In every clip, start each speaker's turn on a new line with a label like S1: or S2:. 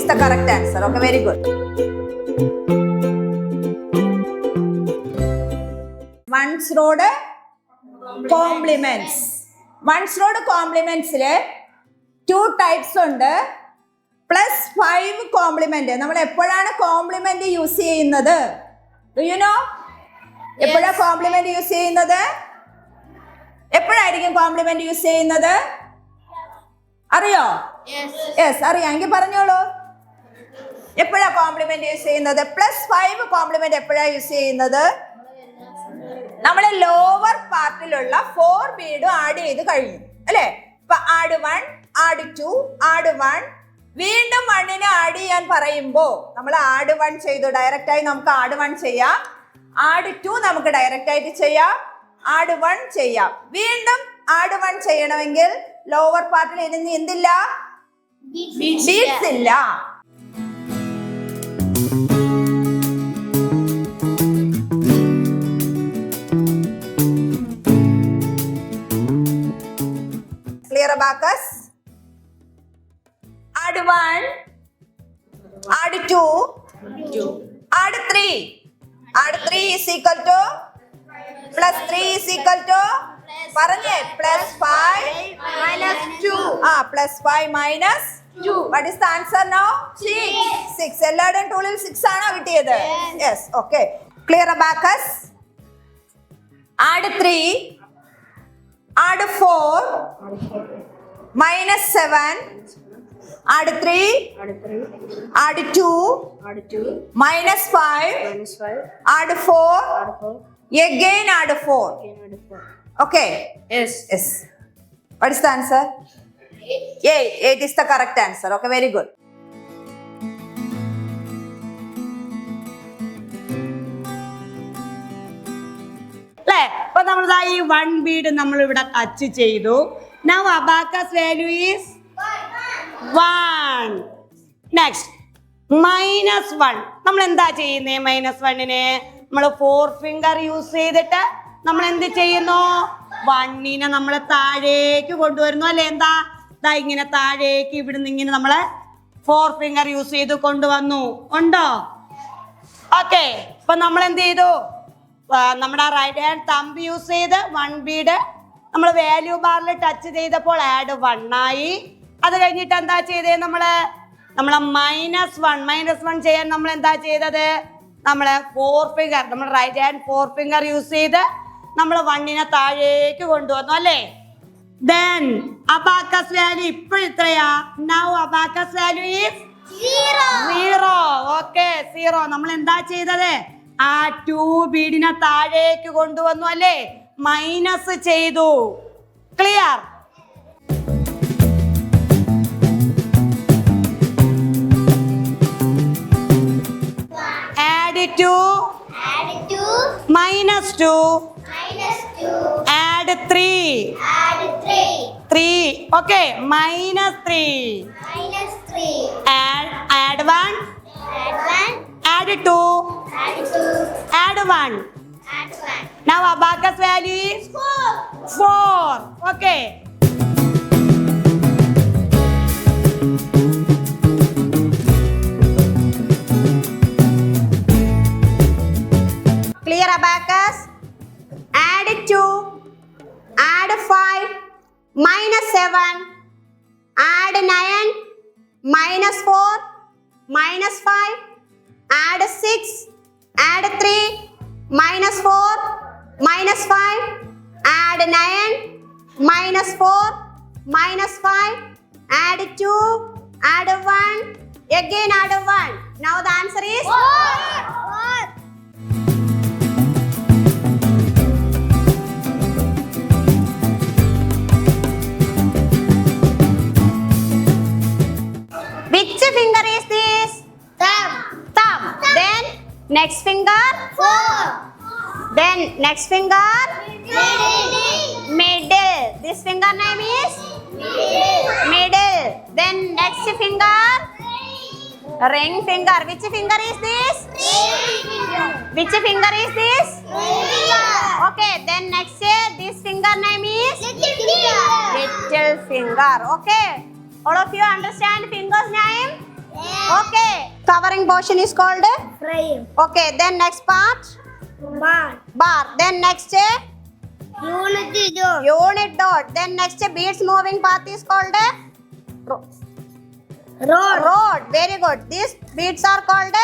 S1: is the correct answer. Okay, very good. One's road complements. One's road complements le 2 types ഉണ്ട്. +5 complement. നമ്മൾ എപ്പോഴാണ് complement use ചെയ്യുന്നത്? Do you know? എപ്പോഴാണ് complement use ചെയ്യുന്നത്? എപ്പോഴായിരിക്കും complement use ചെയ്യുന്നത്? അറിയോ? Yes അറിയാം. എങ്കിൽ പറഞ്ഞോളൂ. എപ്പോഴാ കോംപ്ലിമെന്റ് യൂസ് ചെയ്യുന്നത്? +5 കോംപ്ലിമെന്റ് എപ്പോഴാ യൂസ് ചെയ്യുന്നത്? നമ്മളെ ലോവർ പാർട്ടിലുള്ള 4 ബീഡും ആഡ് ചെയ്ത് കഴിഞ്ഞു അല്ലേ? ഇപ്പൊ ആഡ് 1, ആഡ് 2, ആഡ് 1. വീണ്ടും 1നെ ആഡ് ചെയ്യാൻ പറയുമ്പോ നമ്മൾ ആഡ് 1 ചെയ്തു. ഡയറക്റ്റ് ആയി നമുക്ക് ആഡ് 1 ചെയ്യാം. ആഡ് 2 നമുക്ക് ഡയറക്റ്റ് ആയിട്ട് ചെയ്യാം. ആഡ് 1 ചെയ്യാം. വീണ്ടും ആഡ് 1 ചെയ്യണമെങ്കിൽ ലോവർ പാർട്ടിൽ ഇനി എന്തില്ല? ബീഡ്സ് ഇല്ല. Clear, Abacus? Add 1, add 2, add 3. Add 3 is equal to +3 is equal to പറഞ്ഞേ +5 minus 2. +5 minus 2. What is the answer now? 6. എല്ലാവരുടെയും ടൂളിൽ 6 ആണോ കിട്ടിയത്? Yes. Okay. Clear, abacus? Add 3, add 4, minus 7, add 3, add 2, minus 5, add 4, again add 4. Okay? Yes. What is the answer? 8 is the correct answer. Okay, very good.
S2: അപ്പൊ നമ്മൾ ഈ 1 Bede നമ്മൾ ഇവിടെ touch ചെയ്തു. Now abacus value is 1. Next -1. നമ്മൾ എന്താ ചെയ്യുന്നേ? -1നെ നമ്മൾ 4 ഫിംഗർ യൂസ് ചെയ്തിട്ട് നമ്മൾ എന്ത് ചെയ്യുന്നു? 1നെ നമ്മൾ താഴേക്ക് കൊണ്ടുവരുന്നു അല്ലേ? എന്താ ഇങ്ങനെ താഴേക്ക് ഇവിടുന്ന് ഇങ്ങനെ നമ്മള് 4 ഫിംഗർ യൂസ് ചെയ്ത് കൊണ്ടുവന്നു. ഉണ്ടോ? ഓക്കെ. അപ്പൊ നമ്മൾ എന്ത് ചെയ്തു? നമ്മുടെ റൈറ്റ് ഹാൻഡ് തമ്പ് യൂസ് ചെയ്ത് 1 ബീഡ് നമ്മൾ വാല്യൂ ബാറിൽ ടച്ച് ചെയ്തപ്പോൾ ആഡ് 1 ആയി. അത് കഴിഞ്ഞിട്ട് എന്താ ചെയ്തേ? നമ്മള് -1 ചെയ്യാൻ നമ്മൾ എന്താ ചെയ്തത്? നമ്മള് 4 ഫിംഗർ, നമ്മൾ റൈറ്റ് ഹാൻഡ് 4 ഫിംഗർ യൂസ് ചെയ്ത് നമ്മൾ 1നെ താഴേക്ക് കൊണ്ടുവന്നു അല്ലേ? Then abacus value ഇപ്പോൾ എത്രയാ? Now abacus value is 0. Okay, 0. നമ്മൾ എന്താ ചെയ്തത്? ആ 2 ബീഡിനെ താഴേക്ക് കൊണ്ടുവന്നു അല്ലേ? മൈനസ് ചെയ്തു. Clear? Add 2, minus 2, add 3, 3. Okay, -3. Add 1, add 2, add 1. Now abacus value is 4. Okay.
S1: Clear, abacus? Add 2, add 5, -7, add 9, -4, -5, add 6, add 3, -4, -5, add 9, -4, -5, add 2, add 1, again add 1. Now the answer is 4. Which finger is this? Thumb. Then next finger? 4. Then next finger? Middle. This finger name is? Middle. Then next finger? Ring finger. Which finger is this? Which finger is this? Okay. Then next this finger name is? Little finger. Okay. All of you understand fingers name?
S2: Okay. Covering portion is called
S3: Frame.
S2: okay. Then next part
S3: Bar.
S2: bar. Then next
S3: Unity dot.
S2: unit dot. Then next beads moving path is called
S3: Road.
S2: road. Very good. These beads are called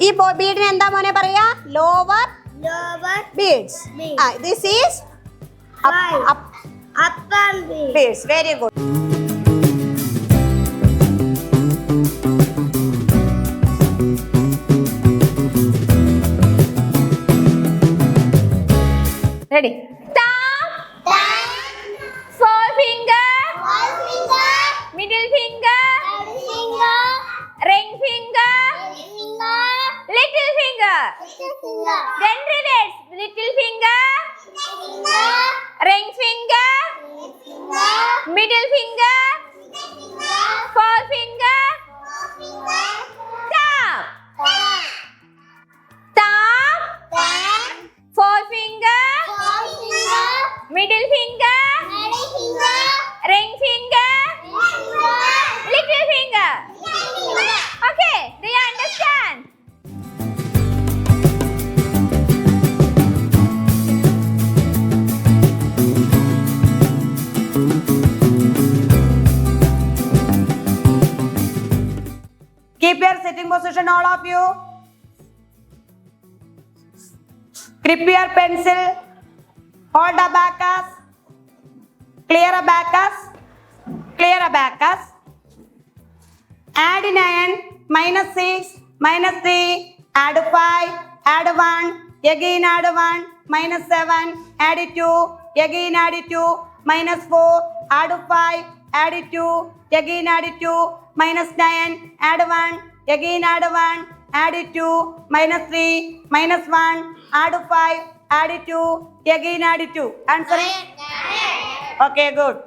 S2: ഈ ബീഡിന് എന്താ മോനെ പറയാ? Lower
S3: Lower.
S2: Beads.
S3: Beads.
S2: This is
S3: Five.
S2: up
S3: Upper bead.
S2: beads. Very good.
S1: Ready? Thumb, forefinger, middle finger, ring finger, little finger. Then reverse. Little finger, ring finger, middle finger, forefinger, thumb. Thumb, forefinger, middle finger, ring finger, little finger. Okay, do you understand?
S2: Keep your sitting position, all of you. Grip your pencil. Hold abacus. Clear abacus. Clear abacus. Add 9, minus 6, minus 3, add 5, add 1, again add 1, minus 7, add 2, again add 2, minus 4, add 5, add 2, again add 2, minus 9, add 1, again add 1, add 2, minus 3, minus 1, add 5, add 2, again add 2. Answer it? Okay, good.